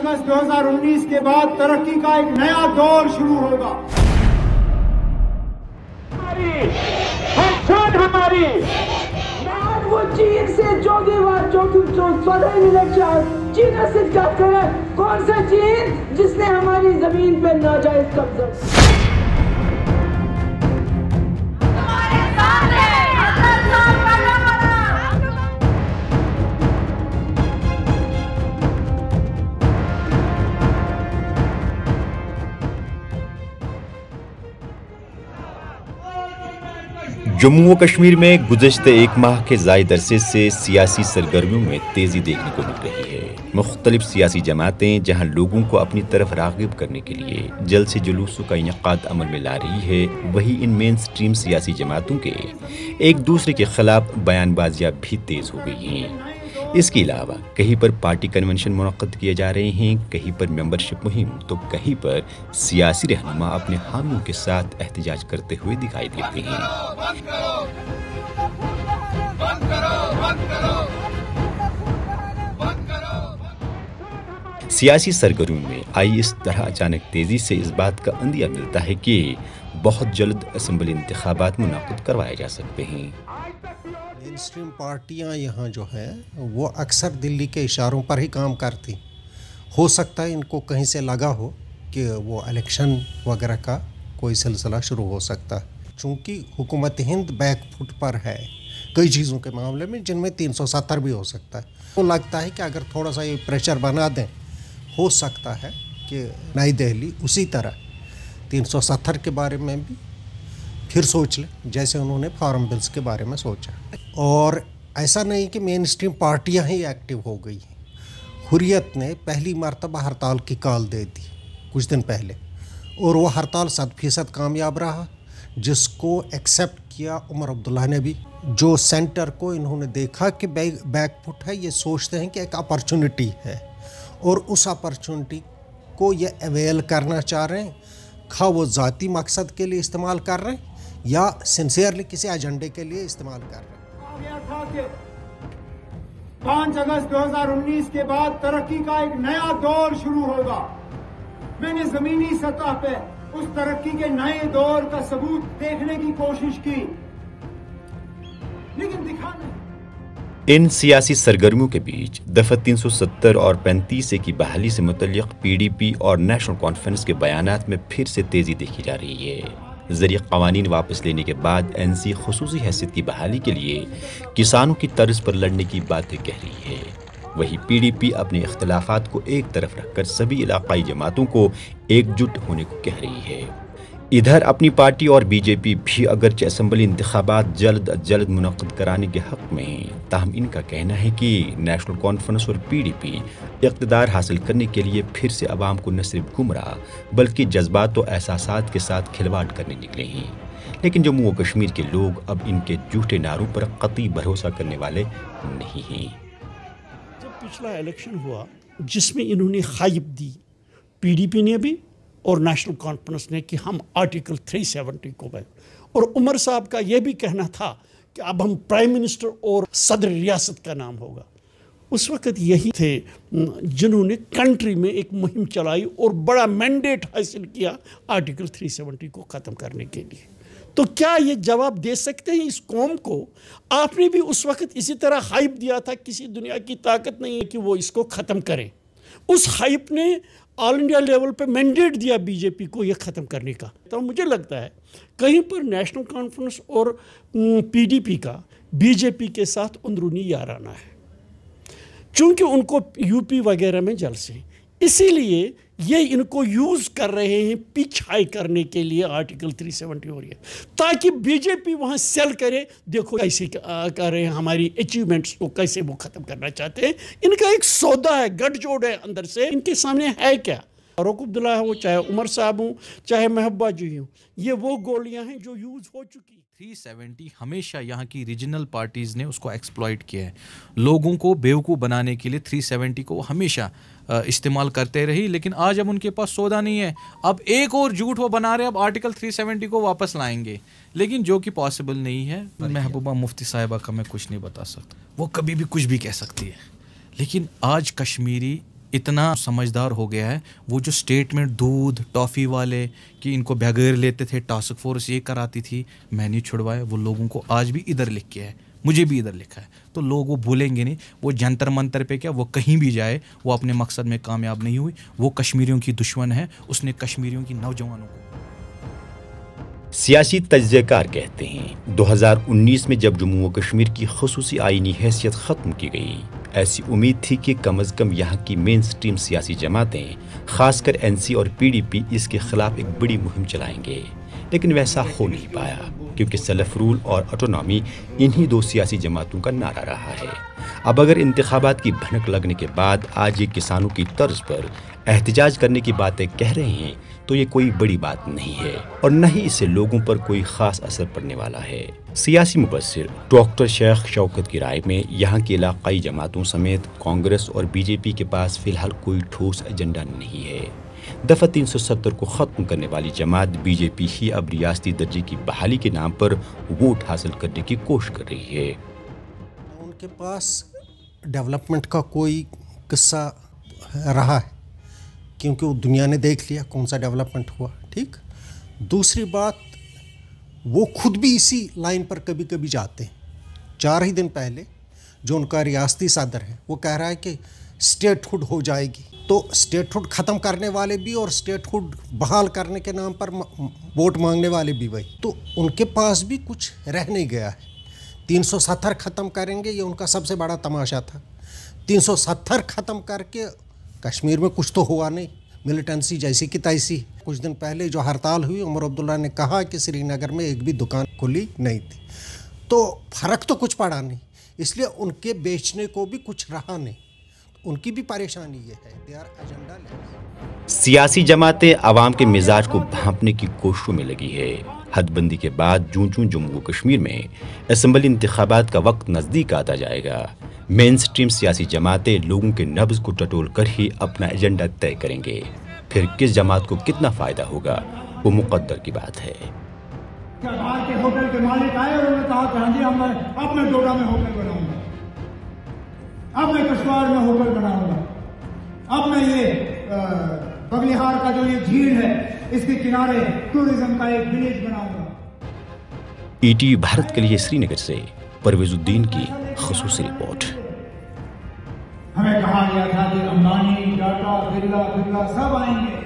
अगस्त 2019 के बाद तरक्की का एक नया दौर शुरू होगा। हमारी वो चीन से जो स्वदेशी इलेक्शन चीन से करे, कौन सा चीन जिसने हमारी जमीन पे नाजायज कब्जा। जम्मू व कश्मीर में गुज़श्ते एक माह के ज़ायद अरसे से सियासी सरगर्मियों में तेज़ी देखने को मिल रही है। मुख्तलिफ सियासी जमातें जहां लोगों को अपनी तरफ राग़िब करने के लिए जल्द से जुलूसों का इनेकाद अमल में ला रही है, वहीं इन मेन स्ट्रीम सियासी जमातों के एक दूसरे के खिलाफ बयानबाजियाँ भी तेज़ हो गई हैं। इसके अलावा कहीं पर पार्टी कन्वेंशन मुनक़्क़द किए जा रहे हैं, कहीं पर मेंबरशिप मुहिम, तो कहीं पर सियासी रहनुमा अपने हामियों के साथ एहतजाज करते हुए दिखाई देते हैं। सियासी सरगर्मियों में आई इस तरह अचानक तेजी से इस बात का अंदिया मिलता है कि बहुत जल्द असेंबली इंतखाबात मुनक़्क़द करवाए जा सकते हैं। मेन स्ट्रीम पार्टियां यहाँ जो है वो अक्सर दिल्ली के इशारों पर ही काम करती। हो सकता है इनको कहीं से लगा हो कि वो इलेक्शन वगैरह का कोई सिलसिला शुरू हो सकता है। चूँकि हुकूमत हिंद बैक फुट पर है कई चीज़ों के मामले में, जिनमें 370 भी हो सकता है। तो लगता है कि अगर थोड़ा सा ये प्रेशर बना दें, हो सकता है कि नई दिल्ली उसी तरह 370 के बारे में भी फिर सोच ले, जैसे उन्होंने फार्म बिल्स के बारे में सोचा। और ऐसा नहीं कि मेन स्ट्रीम पार्टियाँ ही एक्टिव हो गई हैं। हुर्रियत ने पहली मरतबा हड़ताल की कॉल दे दी कुछ दिन पहले, और वो हड़ताल 100% कामयाब रहा, जिसको एक्सेप्ट किया उमर अब्दुल्ला ने भी। जो सेंटर को इन्होंने देखा कि बैकफुट है, ये सोचते हैं कि एक अपॉर्चुनिटी है और उस अपॉर्चुनिटी को ये अवेल करना चाह रहे हैं। खा वो ज़ाती मकसद के लिए इस्तेमाल कर रहे हैं या सिंसियरली किसी एजेंडे के लिए इस्तेमाल कर रहे हैं। 5 अगस्त 2019 के बाद तरक्की का एक नया दौर शुरू होगा। मैंने जमीनी सतह पे उस तरक्की के नए दौर का सबूत देखने की कोशिश की, लेकिन दिखा नहीं। इन सियासी सरगर्मियों के बीच दफ़ा 370 और 35 की बहाली से मुतल्लिक़ PDP और नेशनल कॉन्फ्रेंस के बयानात में फिर से तेज़ी देखी जा रही है। ज़रिए क़वानीन वापस लेने के बाद NC ख़ुसूसी हैसियत की बहाली के लिए किसानों की तर्ज पर लड़ने की बातें कह रही है। वहीं PDP अपने इख्तिलाफ़ात को एक तरफ रखकर सभी इलाक़ाई जमातों को एकजुट होने को कह रही है। इधर अपनी पार्टी और BJP भी अगरचे असेंबली इंतखाबात जल्द अज जल्द मुनक़्क़द कराने के हक़ में हैं, ताहम इनका कहना है कि नेशनल कॉन्फ्रेंस और PDP इक़्तिदार हासिल करने के लिए फिर से अवाम को न सिर्फ गुमराह बल्कि जज्बात और एहसासात के साथ खिलवाड़ करने निकले हैं। लेकिन जम्मू व कश्मीर के लोग अब इनके झूठे नारों पर कतई भरोसा करने वाले नहीं हैं। जब पिछला इलेक्शन हुआ जिसमें इन्होंने खाइब दी, PDP ने भी और नेशनल कॉन्फ्रेंस ने, कि हम आर्टिकल 370 को गए, और उमर साहब का यह भी कहना था कि अब हम प्राइम मिनिस्टर और सदर रियासत का नाम होगा। उस वक़्त यही थे जिन्होंने कंट्री में एक मुहिम चलाई और बड़ा मैंडेट हासिल किया आर्टिकल 370 को ख़त्म करने के लिए। तो क्या ये जवाब दे सकते हैं इस कौम को? आपने भी उस वक़्त इसी तरह हाइप दिया था, किसी दुनिया की ताकत नहीं है कि वो इसको ख़त्म करे। उस हाइप ने ऑल इंडिया लेवल पे मैंडेट दिया BJP को ये ख़त्म करने का। तो मुझे लगता है कहीं पर नेशनल कॉन्फ्रेंस और PDP का BJP के साथ अंदरूनी याराना है, चूँकि उनको UP वगैरह में जलसे, इसीलिए ये इनको यूज़ कर रहे हैं पिच हाई करने के लिए। आर्टिकल 370 हो रही है ताकि BJP वहाँ सेल करे, देखो कैसे कर रहे हैं, हमारी अचीवमेंट्स को कैसे वो ख़त्म करना चाहते हैं। इनका एक सौदा है, गठजोड़ है अंदर से। इनके सामने है क्या? फारूक अब्दुल्ला हो, चाहे उमर साहब हूँ, चाहे महबूबा जी हूँ, ये वो गोलियाँ हैं जो यूज़ हो चुकी। 370 हमेशा यहाँ की रीजनल पार्टीज़ ने उसको एक्सप्लॉइट किया है, लोगों को बेवकूफ़ बनाने के लिए 370 को हमेशा इस्तेमाल करते रही। लेकिन आज अब उनके पास सौदा नहीं है, अब एक और झूठ वो बना रहे हैं, अब आर्टिकल 370 को वापस लाएंगे, लेकिन जो कि पॉसिबल नहीं है। महबूबा मुफ्ती साहिबा का मैं कुछ नहीं बता सकता, वो कभी भी कुछ भी कह सकती है, लेकिन आज कश्मीरी اتنا سمجھدار ہو گیا ہے. وہ جو اسٹیٹمنٹ دودھ ٹافی والے کہ ان کو بغیر لیتے تھے, ٹاسک فورس یہ کراتی تھی, میں نہیں چھڑوائے, وہ لوگوں کو آج بھی ادھر لکھ کے ہے, مجھے بھی ادھر لکھا ہے. تو لوگ وہ بھولیں گے نہیں. وہ جنتر منتر پہ کیا, وہ کہیں بھی جائے وہ اپنے مقصد میں کامیاب نہیں ہوئی. وہ کشمیریوں کی دشمن ہے, اس نے کشمیریوں کی نوجوانوں کو. سیاسی تجزیہ کار کہتے ہیں 2019 میں جب جموں و کشمیر کی خصوصی آئینی حیثیت ختم کی گئی, ایسی امید تھی کہ کم از کم یہاں کی مین سٹریم سیاسی جماعتیں خاص کر NC اور PDP اس کے خلاف ایک بڑی مہم چلائیں گے. لیکن ویسا ہو نہیں پایا کیونکہ سیلف رول اور آٹونومی انہی دو سیاسی جماعتوں کا نعرہ رہا ہے. اب اگر انتخابات کی بھنک لگنے کے بعد آج یہ کسانوں کی طرز پر احتجاج کرنے کی باتیں کہہ رہے ہیں تو یہ کوئی بڑی بات نہیں ہے اور نہ ہی اس سے لوگوں پر کوئی خاص اثر پڑنے والا ہے. سیاسی مبصر ڈاکٹر شیخ شوکت کی رائے میں یہاں کی علاقائی جماعتوں سمیت کانگریس اور BJP کے پاس فی الحال کوئی ٹھوس ایجنڈا نہیں ہے. دفعہ 370 کو ختم کرنے والی جماعت BJP ہی اب ریاستی درجے کی بحالی کے نام پر ووٹ حاصل کرنے کی کوشش کر رہی ہے. ان کے پاس ڈیولپمنٹ کا کوئی قصہ رہا ہے کیونکہ وہ دنیا نے دیکھ لیا کون سا ڈیولپمنٹ ہوا. ٹھیک, دوسری بات وہ خود بھی اسی لائن پر کبھی کبھی جاتے ہیں. 4 ہی دن پہلے جو ان کا ریاستی صدر ہے وہ کہہ رہا ہے کہ اسٹیٹ ہوڈ ہو جائے گی. تو اسٹیٹ ہوڈ ختم کرنے والے بھی اور اسٹیٹ ہوڈ بحال کرنے کے نام پر ووٹ مانگنے والے بھی وہی. تو ان کے پاس بھی کچھ رہ نہیں گیا ہے. 370 ختم کریں گے, یہ ان کا سب سے بڑا تماشا تھا. 370 ختم کر کے کشمیر میں کچھ تو ہوا نہیں, ملیٹنسی جیسی کی تیسی. کچھ دن پہلے جو ہڑتال ہوئی, عمر عبداللہ نے کہا کہ سری نگر میں ایک بھی دکان کھلی نہیں تھی. تو فرق تو کچھ پڑا نہیں, اس لیے ان کے بیچنے کو بھی کچھ رہا نہیں. ان کی بھی پریشانی یہ ہے, دے آر ایجنڈا لیس. سیاسی جماعتیں عوام کے مزاج کو بھانپنے کی کوششوں میں لگی ہے. حد بندی کے بعد جموں و کشمیر میں اسمبلی انتخابات کا وقت نزدیک آتا جائے گا. مین سٹریم سیاسی جماعتیں لوگوں کے نبض کو ٹٹول کر ہی اپنا ایجنڈا طے کریں گے. پھر کس جماعت کو کتنا فائدہ ہوگا وہ مقدر کی بات ہے. باہر کے ہوٹل کے مالک آئے اور انہوں نے کہا کہ ہاں جی ہم اپنے ڈوڈا میں ہوٹل بناؤں گا, اب میں کشتواڑ میں ہوٹل بناؤں گا, اب میں یہ بگلیہار کا جو یہ جھیل ہے اس کے کنارے ٹورزم کا ایک ولیج بناؤں گا. ETV بھارت کے لیے سری نگر سے پرویز الدین کی خصوصی رپورٹ. ہمیں کہا گیا تھا کہ امبانی, ٹاٹا, برلا سب آئیں گے.